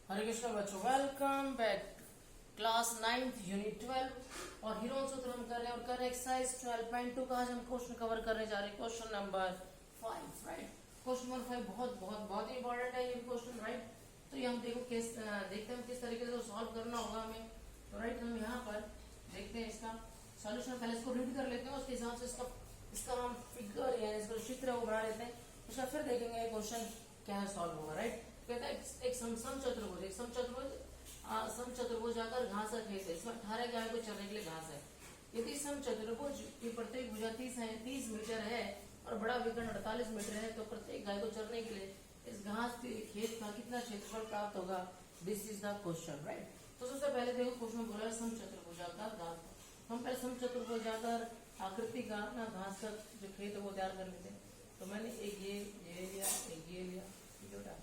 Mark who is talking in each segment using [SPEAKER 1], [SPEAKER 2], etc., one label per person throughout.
[SPEAKER 1] हरे कृष्ण बच्चों, welcome back. Class 9th unit 12 और Heron सूत्र हम कर रहे हैं और कर रहे हैं एक्सरसाइज 12.2 का। आज हम क्वेश्चन कवर करने जा रहे हैं question number 5, right. Question number 5 बहुत बहुत बहुत ही इंपॉर्टेंट है ये क्वेश्चन, राइट। तो ये हम देखते हैं किस तरीके से सॉल्व करना होगा हमें। तो राइट, हम यहाँ पर देखते हैं इसका सॉल्यूशन। पहले इसको रीड कर लेते हैं, उसके हिसाब से इसका हम फिगर या इसका चित्र है वो बना लेते हैं। उसका फिर देखेंगे ये क्वेश्चन क्या है सॉल्व होगा, राइट। कहता है एक समचतुर्भुज आकर घास का खेत है, इसमें 18 गाय को चरने के लिए घास है। यदि समचतुर्भुज की प्रत्येक भुजा 30 मीटर है और बड़ा विकर्ण 48 मीटर है, तो प्रत्येक गाय को चरने के लिए इस घास के खेत का कितना क्षेत्रफल प्राप्त होगा? This is the question, right. तो सबसे पहले देखो क्वेश्चन में बोला है समचतुर्भुजाकार घास। हम पहले समचतुर्भुजाकार आकृति का ना घास का जो खेत है वो तैयार कर लेते हैं। तो मैंने एक ये लिया, एक ये लिया, ठीक है बेटा।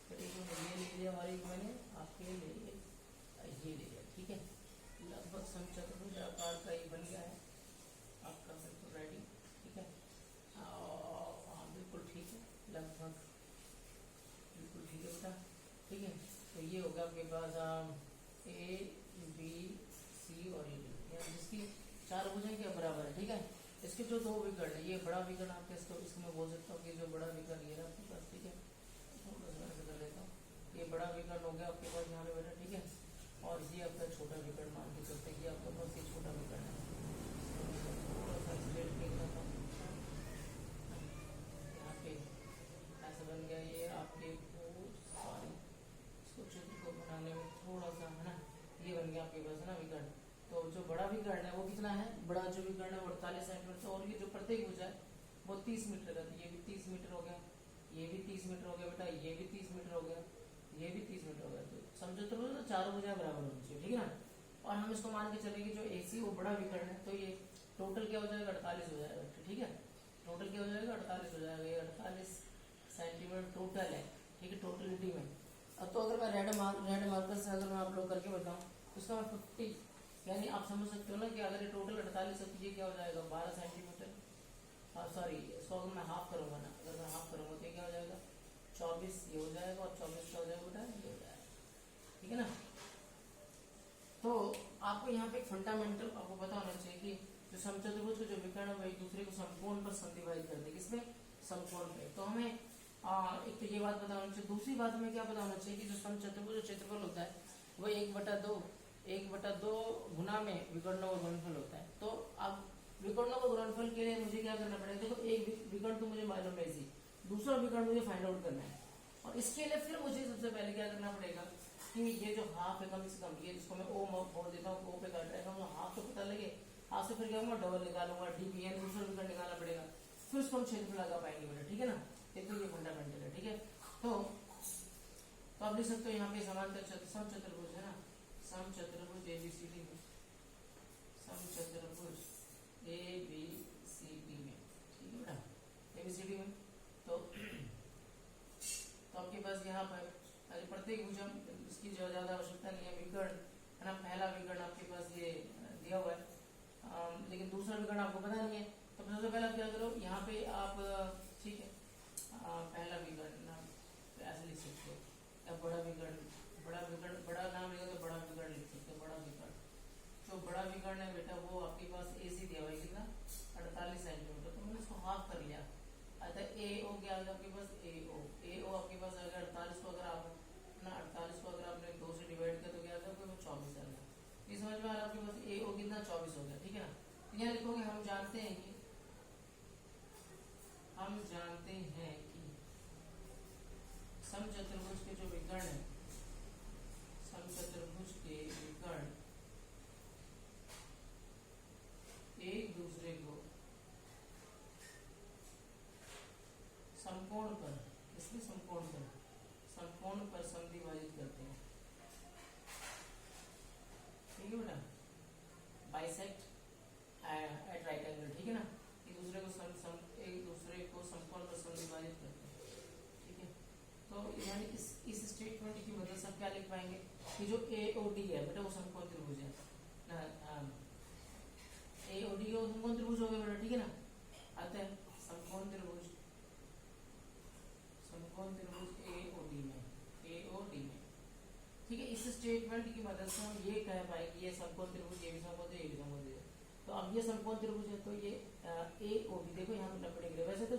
[SPEAKER 1] फिर एक मैंने ये ले लिया और एक मैंने आपके लिए ये ले लिया, ठीक है। लगभग समचतुर्भुज आकार का ये बन गया है आपका, बिल्कुल रेडी, ठीक है। हाँ बिल्कुल ठीक है, लगभग बिल्कुल ठीक है बेटा, ठीक है। तो ये होगा आपके पास ए बी सी और ये डी, जिसकी चार भुजाएं क्या बराबर है, ठीक है। इसके जो दो विकर्ण है, ये बड़ा विकर्ण आपके इसको मैं बोल सकता हूँ कि जो बड़ा विकर्ण ये आपके पास, ठीक है। थोड़ा सा ऐसे कर लेता हूँ, ये बड़ा विकर्ण हो गया आपके पास यहाँ पे बेटा, ठीक है। और ये आपका छोटा विकर्ण मान के चलते हैं कि आपके पास ये छोटा विकर्ण है। थोड़ा सा स्ट्रेट कर लेता हूँ यहाँ पे, ऐसा बन गया ये आपके सॉरी इसको चित्र को बनाने में थोड़ा सा है ना, ये बन गया आपके पास है ना विकर्ण। तो जो बड़ा विकर्ण है वो कितना है? बड़ा जो विकर्ण है वो 48 सेंटीमीटर, और ये जो प्रत्येक भुजा है वो 30 मीटर का। तो ये भी 30 मीटर हो गया, ये भी 30 मीटर हो गया बेटा, ये भी 30 मीटर हो गया, ये भी 30 मीटर हो गया। तो समझो तो चारों भुजाएं बराबर होनी चाहिए, ठीक है ना। और हम इसको मान के चलेंगे जो एसी वो बड़ा विकर्ण है, तो ये टोटल क्या हो जाएगा? 48 हो जाएगा, ठीक है। टोटल क्या हो जाएगा? 48 हो जाएगा। ये 48 सेंटीमीटर टोटल है, ठीक है, टोटलिटी में। अब तो अगर मैं रेड मार्कर से अगर मैं आप लोग करके बताऊं तो उसका 50, यानी आप समझ सकते हो ना कि अगर ये टोटल 48 है तो ये क्या हो जाएगा? 12 सेंटीमीटर। सॉरी, इसको अगर मैं हाफ करूंगा ना, अगर मैं हाफ करूंगा तो क्या हो जाएगा? 24 ये हो जाएगा, और 24 क्या हो जाएगा बेटा? ये हो जाएगा, ठीक है ना। तो आपको यहाँ पे एक फंडामेंटल आपको पता होना चाहिए कि जो समचतुर्भुज के जो विकर्ण है वो एक दूसरे को समकोण पर समद्विभाजित करते हैं। किसमें? समकोण पे। तो हमें एक तो ये बात पता होना चाहिए। दूसरी बात हमें क्या पता होना चाहिए कि जो समचतुर्भुज जो क्षेत्रफल होता है वो 1/2 गुना में विकर्णों का गुणनफल होता है। तो अब विकर्णों का गुणनफल के लिए मुझे क्या करना पड़ेगा? देखो, एक विकर्ण तो मुझे मालूम है इजी, दूसरा विकर्ण मुझे फाइंड आउट करना है। और इसके लिए फिर मुझे सबसे पहले क्या करना पड़ेगा कि ये जो हाफ है कम से कम, ये जिसको मैं ओ बोल देता हूँ, ओ पे काट रहा है, हाफ तो पता लगे, हाफ से फिर क्या होगा? डबल निकालूंगा, डीपीएन दूसरा विकर्ण निकालना पड़ेगा, फिर उसको हम क्षेत्रफल लगा पाएंगे बेटा, ठीक है ना। एक तो ये फंडामेंटल है, ठीक है। तो आप लिख सकते हो यहाँ पे समांतर समचतुर्भुज है ना, समचतुर्भुज एबीसीडी में, समचतुर्भुज एबीसीडी में, ठीक है बेटा, एबीसीडी में। तो आपके पास यहाँ पर प्रत्येक भुजा इसकी ज्यादा आवश्यकता नहीं है, विकर्ण है ना। पहला विकर्ण आपके पास ये दिया हुआ है, लेकिन दूसरा विकर्ण आपको पता नहीं है। तो सबसे पहले आप क्या करो, यहाँ पे आप ठीक है, पहला विकर्ण ऐसे लिख सकते हो, या बड़ा विकर्ण, बड़ा नाम लेगा तो बड़ा विकर्ण लिख सकते हो, बड़ा विकर्ण। जो बड़ा विकर्ण है बेटा वो आपके पास एसी दिया हुआ है कितना? 48 सेंटीमीटर। तो मैंने इसको हाफ कर लिया, अतः ए ओ क्या आ गया आपके पास? ए ओ आपके पास आ गया 48 को, अगर आप ना 48 को अगर आपने 2 से डिवाइड किया तो क्या आ गया? 24 आ गया। ये समझ में आ रहा है आपके पास? ए ओ कितना? 24 हो गया, ठीक है ना। तो यहाँ लिखोगे हम जानते हैं कि समचतुर्भुज के जो विकर्ण है, समचतुर्भुज के विकर्ण एक दूसरे को समकोण पर, इसमें समकोण पर समद्विभाजित करते हैं, ठीक है बेटा। बाइसेक्ट एट राइट एंगल, ठीक है ना। एक दूसरे को समकोण पर समद्विभाजित करते हैं, ठीक है। तो यानी इस स्टेटमेंट की वजह से आप क्या लिख पाएंगे कि जो ए ओ डी है बेटा वो समकोण त्रिभुज है ना। ए ओ डी समकोण त्रिभुज हो गया बेटा, ठीक है ना। अतः समकोण त्रिभुज ए ओ डी में स्टेटमेंट की मदद से हम ये कह पाएंगे ये समकोण त्रिभुज, ये भी समकोण, ये भी समकोण। तो अब ये समकोण त्रिभुज है तो ये ए ओ बी, देखो यहाँ पे लपटे गिरे। वैसे तो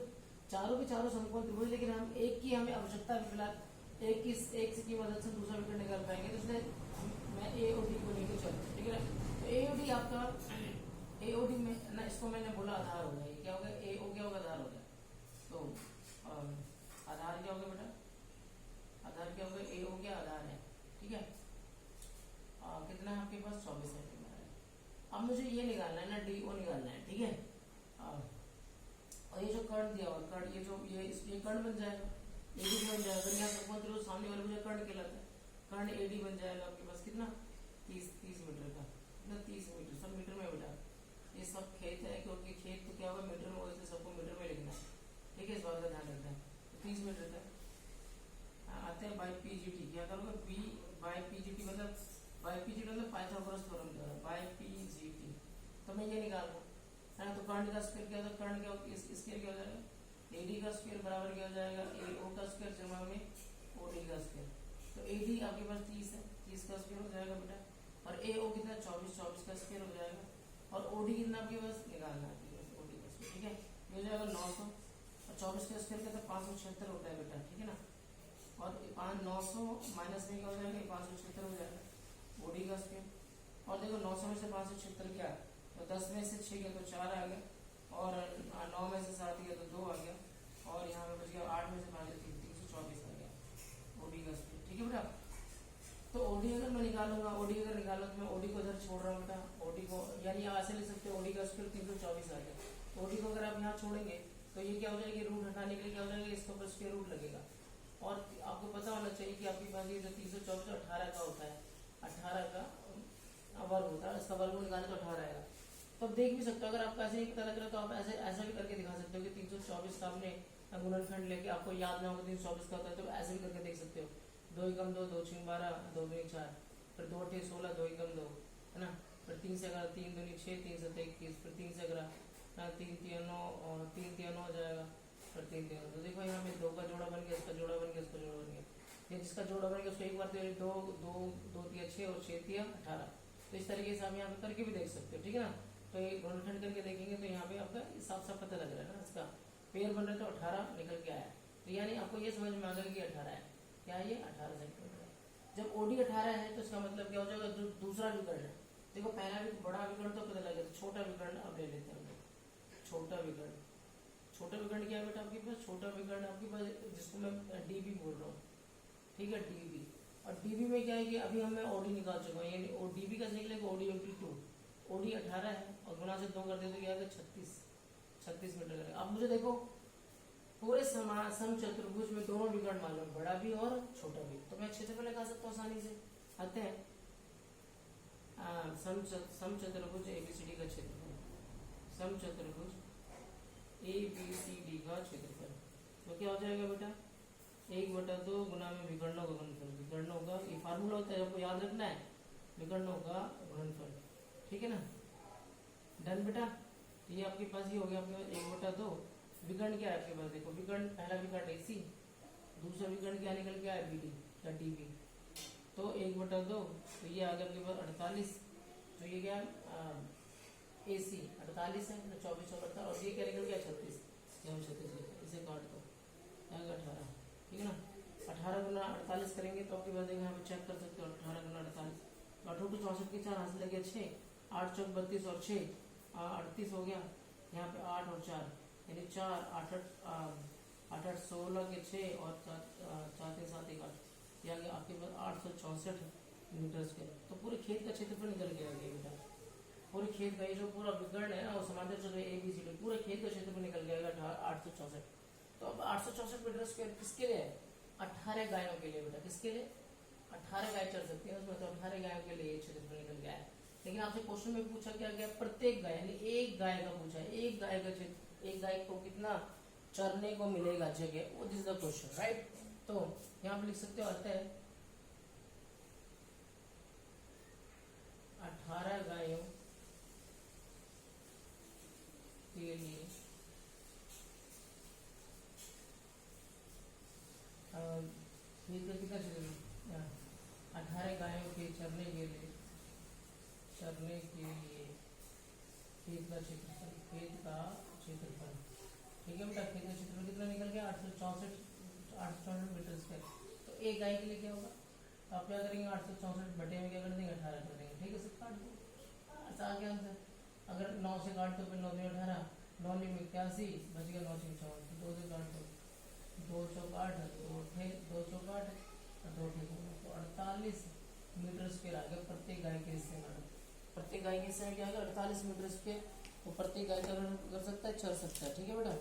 [SPEAKER 1] चारों के चारों समकोण त्रिभुज, लेकिन हम एक की हमें आवश्यकता है फिलहाल। एक की मदद से दूसरा विकर्ण निकाल पाएंगे, तो इसलिए मैं ए ओ डी को लेकर चलता, ठीक है ना। तो ए ओ डी आपका ए ओ डी में ना, इसको मैंने बोला आधार हो गया, क्या होगा ए ओ क्या होगा आधार हो गया। तो आधार क्या होगा बेटा, आधार क्या होगा, ए ओ क्या आधार है, ठीक है। कितना है आपके पास 24 सेंटीमीटर है। अब मुझे ये निकालना है ना, डी ओ निकालना है, ठीक है। और ये जो कर्ण दिया हुआ कर्ण, ये जो ये कर्ण बन जाएगा, एडी बन जाएगा। यहाँ समकोण त्रिभुज सामने वाले मुझे कर्ण कहलाता है, कर्ण एडी बन जाएगा आपके पास कितना 30 मीटर का, कितना 30 मीटर, सब मीटर में बेटा। ये सब खेत है, क्योंकि खेत तो क्या होगा मीटर में होगा, इसलिए सबको मीटर में लिखना है, ठीक है। इस बात का ध्यान रखना है। तो 30 मीटर का आते हैं बाई पी जी टी, क्या करोगे B by P G T, मतलब बाई पी जी टी मतलब पाइथागोरस थ्योरम द्वारा बाई पी जी टी। तो मैं ये निकाल रहा हूँ, है ना। तो कर्ण का स्क्वायर क्या होता है, कर्ण क्या होगा, स्क्वायर क्या हो जाएगा, एडी का स्क्वायर बराबर क्या हो जाएगा, ए ओ का स्क्वायर जमा में ओ डी का स्क्वायर। तो एडी आपके पास 30 है, 30 का स्क्वायर हो जाएगा बेटा, और ए ओ कितना 24 का स्क्वायर हो जाएगा, और ओडी कितना आपके पास निकालना है आपके पास, ओडी का स्क्वायर, ठीक है। ये हो जाएगा 900, और 24 का स्क्वायर कितना 576 होता है बेटा, ठीक है ना। और 900 माइनस में क्या हो जाएगा, 576 हो जाएगा ओडी का स्क्वायर। और देखो 900 में से 576 क्या, तो 10 में से 6 गया तो 4 आ गया, और 9 में से 7 गया तो 2 आ गया, और यहाँ पे बच गया 8 में से 5 324 आ गया ओडी का स्क्वायर, ठीक है बेटा। तो ओडी अगर मैं निकालूंगा, ओडी अगर निकालूं तो मैं ओडी को इधर छोड़ रहा हूँ बेटा, ओडी को यानी आप ऐसे लिख सकते हो ओडी का स्क्वायर 324 आ गया। तो ओडी को अगर आप यहाँ छोड़ेंगे तो ये क्या हो जाएगी, रूट हटाने के लिए क्या हो जाएगा, इसके ऊपर स्क्वायर रूट लगेगा। और आपको पता होना चाहिए कि आपके पास ये जो 324 18 का होता है, 18 का वर्ग होता है, इसका वर्ग निकाले तो 18 आएगा। तो आप देख भी सकते हो, अगर आपको ऐसे नहीं पता लग रहा तो आप ऐसे ऐसा भी करके दिखा सकते हो कि 324 का आपने गुणनखंड लेके आपको याद ना होगा 324 का होता है, तो ऐसे भी करके देख सकते हो। 2 एकम 2, 2 6 12, 2 2 4, फिर 2 8 16, 2 एकम 2, है ना। फिर 3 से 11, 3 2 6, 3 7 21, फिर 3 से 11, 3 3 9 और 3 3 9 हो जाएगा, फिर 3 3। तो देखो यहाँ पे 2 का जोड़ा बन गया, इसका जोड़ा बन गया, इसका जोड़ा बन गया। ये जिसका जोड़ा बन गया उसको एक बार 2 2 2 3 6 और 6 3 18। तो इस तरीके से आप यहाँ पे करके भी देख सकते हो, ठीक है ना। तो ये गुणनखंड करके देखेंगे तो यहाँ पे आपका साफ साफ पता लग रहा है ना, इसका पेड़ बन रहा है तो 18 निकल के आया। तो यानी आपको ये समझ में आ गया कि 18 है, क्या ये 18 सेंटीमीटर है। जब ओडी 18 है तो इसका मतलब क्या हो जाएगा, जो दूसरा विकर्ण है, देखो पहला भी बड़ा विकर्ण तो पता लगे, तो छोटा विकर्ण अब ले लेते हैं। छोटा विकर्ण, छोटा विकर्ण क्या है बेटा आपके पास, छोटा विकर्ण आपके पास जिसको मैं डीबी बोल रहा हूँ, ठीक है डीबी। और डीबी में क्या है कि अभी हम ओडी निकाल चुका हूँ, यानी डीबी का निकलेगा ओडी इंटू 2, ओडी 18 है और गुणा से 2 कर दे तो क्या आएगा 36 मीटर करेगा। अब मुझे देखो पूरे समचतुर्भुज में दोनों विकर्ण मालूम, बड़ा भी और छोटा भी, तो मैं क्षेत्रफल लगा सकता हूँ आसानी से। आते हैं समचतुर्भुज एबीसीडी का क्षेत्रफल, समचतुर्भुज एबीसीडी का क्षेत्रफल तो क्या हो जाएगा बेटा 1/2 गुना में विकर्णों का गुणनफल, विकर्णों का ये फार्मूला होता है, आपको याद रखना है, विकर्णों का गुणनफल, ठीक है ना। डन बेटा, ये आपके पास ये हो गया आपके पास 1/2। विकर्ण क्या है आपके पास, देखो विकर्ण पहला विकर्ण एसी, दूसरा विकर्ण क्या निकल के आया बीडी या डीबी। तो 1/2 तो ये आ गया आपके पास 48, तो ये क्या एसी 48 है, 24 और 18, और ये क्या निकल गया 36, ये हम 36 लिखा, इसे काट दो, 18, ठीक है ना। 18 गुना 48 करेंगे तो आपके पास यहाँ पे चेक कर सकते हो, 18 गुना 48, 8 to 64 के 4 हाथ से लगे 6, 8 चौक 32 और 6 38 हो गया, यहाँ पे 8 और 4 यानी 4 8 8 16 के 6 और 4 3 7 1 8, ये आ गया आपके पास 864 मीटर स्क्वायर। तो पूरे खेत का क्षेत्रफल निकल के आ गया बेटा, पूरे खेत का ये जो पूरा विकर्ण है ना वो समांतर चल रही है एबीसीडी, पूरे खेत का क्षेत्रफल निकल जाएगा 864। तो अब 864 मीटर स्क्वायर किसके लिए है, 18 गायों के लिए बेटा, किसके लिए 18 गाय चल सकती है उसमें, तो 18 गायों के लिए क्षेत्रफल निकल गया है। लेकिन आपसे क्वेश्चन में पूछा क्या गया, प्रत्येक गाय यानी एक गाय का पूछा है, एक गाय का एक गाय को कितना चरने को मिलेगा जगह, वो this is the question right. तो यहाँ पे लिख सकते हो आता है 18 गायों के लिए खेत का कितना क्षेत्र, 18 गायों चरने के लिए खेत का क्षेत्रफल, ठीक है बेटा। खेत का क्षेत्रफल कितना निकल गया? 864 मीटर स्क्वायर। तो एक गाय के लिए क्या होगा? तो आप क्या करेंगे? 864 बटे में क्या कर देंगे? 18 कर देंगे, ठीक है। सब काट दो, आ गया आंसर। अगर 9 से काट तो फिर 9 में 18, 9 में 81, बच गया 9 से 54। 2 से काट दो, 2 चौक 8, 2 चौक 8 और 2 ठीक होगा, तो 48 मीटर स्क्वायर आ गया प्रत्येक गाय के हिस्से में। प्रत्येक गाय के हिस्से में क्या आएगा? 48 मीटर स्क्वायर। तो प्रत्येक गाय का कर सकता है, चल सकता है, ठीक है बेटा।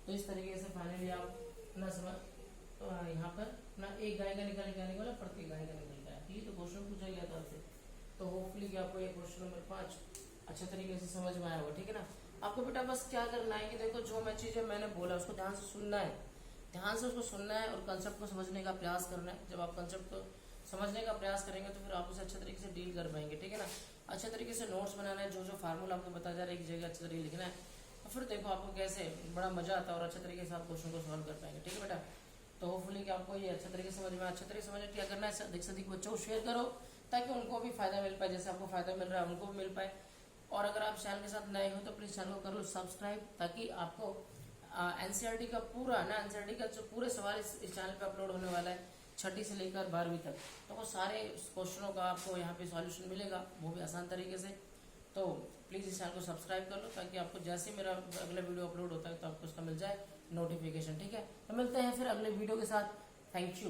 [SPEAKER 1] तो इस तरीके से फाइनली आप अपना समझ यहाँ पर अपना एक गाय का निकाल क्या निकाला? प्रत्येक गाय का निकल गया, ठीक है। तो क्वेश्चन पूछा गया था आपसे, तो होपफुली कि आपको ये क्वेश्चन नंबर 5 अच्छे तरीके से समझ में आया होगा, ठीक है ना। आपको बेटा बस क्या करना है कि देखो, जो मैं चीजें मैंने बोला उसको ध्यान से सुनना है, ध्यान से उसको सुनना है और कंसेप्ट को समझने का प्रयास करना है। जब आप कंसेप्ट को समझने का प्रयास करेंगे तो फिर आप उसे अच्छे तरीके से डील कर पाएंगे, ठीक है ना। अच्छे तरीके से नोट्स बनाना है, जो जो फार्मूला आपको बताया जा रहा है एक जगह अच्छे तरीके लिखना है, तो फिर देखो आपको कैसे बड़ा मजा आता है और अच्छे तरीके से आप क्वेश्चन को सॉल्व कर पाएंगे, ठीक है बेटा। तो होपफुली कि आपको ये अच्छे तरीके से समझ में, अच्छे तरीके से समझ क्या करना है, अधिक से अधिक बच्चों को शेयर करो ताकि उनको भी फायदा मिल पाए, जैसे आपको फायदा मिल रहा है उनको भी मिल पाए। और अगर आप चैनल के साथ नए हो तो प्लीज चैनल को कर लो सब्सक्राइब, ताकि आपको एनसीईआरटी का पूरा ना, एनसीईआरटी का जो पूरे सवाल इस चैनल पे अपलोड होने वाला है 6ठी से लेकर 12वीं तक, तो वो सारे क्वेश्चनों का आपको यहाँ पे सॉल्यूशन मिलेगा, वो भी आसान तरीके से। तो प्लीज़ इस चैनल को सब्सक्राइब कर लो ताकि आपको जैसे मेरा अगला वीडियो अपलोड होता है तो आपको उसका मिल जाए नोटिफिकेशन, ठीक है। तो मिलते हैं फिर अगले वीडियो के साथ। Thank you.